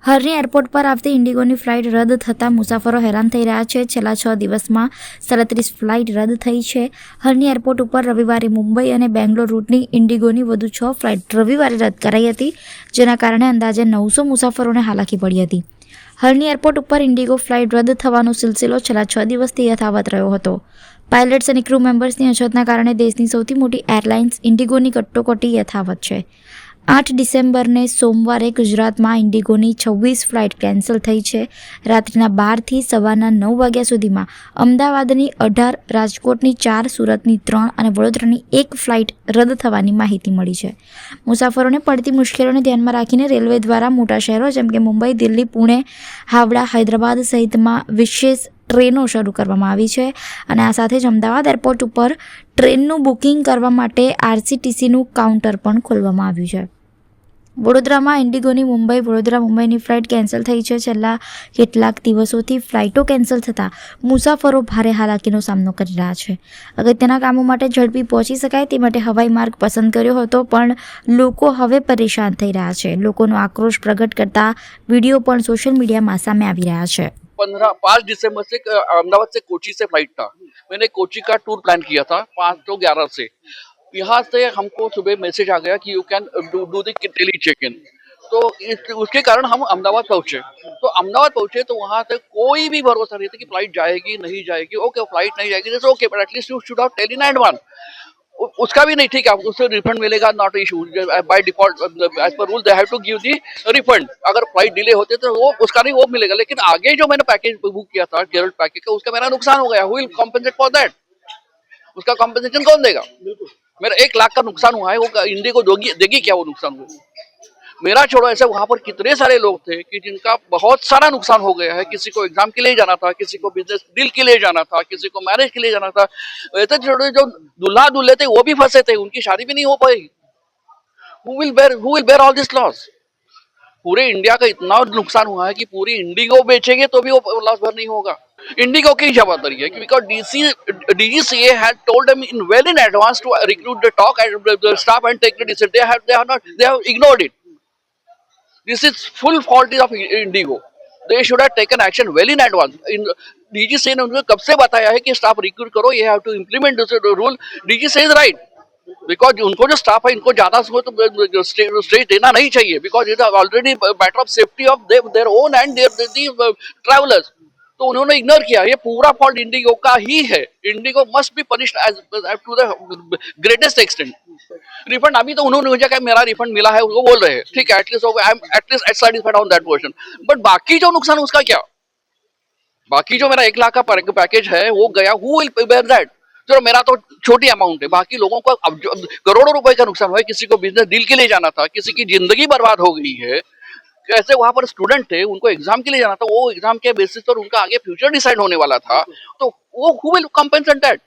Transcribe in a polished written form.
હરની airport પર આવતી ઇન્ડિગોની flight રદ થતાં મુસાફરો હેરાન થઈ રહ્યા છે. છેલ્લા 6 દિવસમાં 37 ફ્લાઇટ રદ થઈ છે. હરની એરપોર્ટ ઉપર રવિવારે મુંબઈ અને બેંગ્લોર રૂટની ઇન્ડિગોની વધુ 6 ફ્લાઇટ રવિવારે રદ કરાઈ હતી, જેના કારણે અંદાજે 900 મુસાફરોને હાલાકી પડી હતી. હરની એરપોર્ટ ઉપર ઇન્ડિગો ફ્લાઇટ રદ થવાનો સિલસિલો છેલ્લા 6 દિવસથી યથાવત રહ્યો હતો. પાયલટ્સ અને ક્રૂ મેમ્બર્સની અછતના કારણે દેશની સૌથી મોટી એરલાઇન્સ ઇન્ડિગોની કટોકટી યથાવત છે. 8 ડિસેમ્બરને સોમવારે ગુજરાતમાં ઇન્ડિગોની 26 ફ્લાઇટ કેન્સલ થઈ છે. રાત્રિના 12થી સવારના 9 વાગ્યા સુધીમાં અમદાવાદની 18, રાજકોટની 4, સુરતની 3 અને વડોદરાની 1 ફ્લાઇટ રદ થવાની માહિતી મળી છે. મુસાફરોને પડતી મુશ્કેલીઓને ધ્યાનમાં રાખીને રેલવે દ્વારા મોટા શહેરો જેમ કે મુંબઈ, દિલ્હી, પુણે, હાવડા, હૈદરાબાદ સહિતમાં વિશેષ ટ્રેનો શરૂ કરવામાં આવી છે અને આ સાથે જ અમદાવાદ એરપોર્ટ ઉપર ટ્રેનનું બુકિંગ કરવા માટે આરસીટીસીનું કાઉન્ટર પણ ખોલવામાં આવ્યું છે. વડોદરામાં ઇન્ડિગોની મુંબઈ મુંબઈની ફ્લાઇટ કેન્સલ થઈ છે. છેલ્લા કેટલાક દિવસોથી ફ્લાઇટો કેન્સલ થતાં મુસાફરો ભારે હાલાકીનો સામનો કરી રહ્યા છે. અગત્યના કામો માટે ઝડપી પહોંચી શકાય તે માટે હવાઈ માર્ગ પસંદ કર્યો હતો, પણ લોકો હવે પરેશાન થઈ રહ્યા છે. લોકોનો આક્રોશ પ્રગટ કરતા વિડીયો પણ સોશિयल मीडिया में सामने आ रहा है. 5 दिसंबर से अहमदाबाद से कोची से फ्लाइट था. मैंने कोची का टूर प्लान किया था 5 to 11 से. यहाँ से हमको सुबह मैसेज आ गया कि you can do the tele check in. तो उसके कारण हम अहमदाबाद पहुंचे. तो अहमदाबाद पहुंचे तो वहां से कोई भी भरोसा नहीं था कि फ्लाइट जाएगी नहीं जाएगी. ओके, फ्लाइट नहीं जाएगी जैसे okay, but at least you should have tell in advance. उसका भी नहीं, ठीक है, उससे रिफंड मिलेगा, not issue. By default as per rule they have to give the refund. अगर फ्लाइट डिले होते तो वो उसका नहीं, वो मिलेगा. लेकिन आगे जो मैंने पैकेज बुक किया था केरल पैकेज का, उसका मेरा नुकसान हो गया. Who will compensate for that? उसका कॉम्पेंसेशन कौन देगा? मेरा 1 लाख का नुकसान हुआ है, वो इंडिगो देगी क्या वो नुकसान हुआ? मेरा छोड़ो, ऐसे वहां पर कितने सारे लोग थे कि जिनका बहुत सारा नुकसान हो गया है. किसी को एग्जाम के लिए जाना था, किसी को बिजनेस डील के लिए जाना था, किसी को मैरिज के लिए जाना था. ऐसे छोटे जो दूल्हा दूल्हे थे वो भी फंसे थे, उनकी शादी भी नहीं हो पाई. Who will bear all this loss? पूरे इंडिया का इतना नुकसान हुआ है कि पूरी इंडिगो बेचेंगे तो भी वो लॉस भर नहीं होगा. इंडिगो की जवाबदारी है, because DGCA had told them well in advance to recruit the top staff and take the decision. They have ignored it. This is full fault of Indigo. They should have taken action well in advance. DGCA ने उनको कब से बताया है कि staff recruit करो, ये have to implement this rule. DGCA is right, because उनको जो स्टाफ है इनको ज्यादा तो स्टेज देना नहीं चाहिए, because it is already matter of safety of their own and their travellers. तो उन्होंने इग्नोर किया. ये पूरा फॉल्ट इंडिगो का ही है. IndiGo must be punished as to the greatest extent. Refund अभी तो उन्होंने मुझे कहा मेरा रिफंड मिला है, वो बोल रहे हैं, ठीक है, at least I am at least satisfied on that portion. But बाकी जो नुकसान उसका क्या? बाकी जो मेरा 1 लाख का पैकेज है वो गया. Who will bear that? चलो, मेरा तो छोटी अमाउंट है, बाकी लोगों को अब करोड़ों रुपए का नुकसान हुआ है. किसी को बिजनेस डील के लिए जाना था, किसी की जिंदगी बर्बाद हो गई है. ऐसे वहां पर स्टूडेंट थे, उनको एग्जाम के लिए जाना था, वो एग्जाम के बेसिस पर उनका आगे फ्यूचर डिसाइड होने वाला था. तो वो हु विल कॉम्पेंसेट दैट?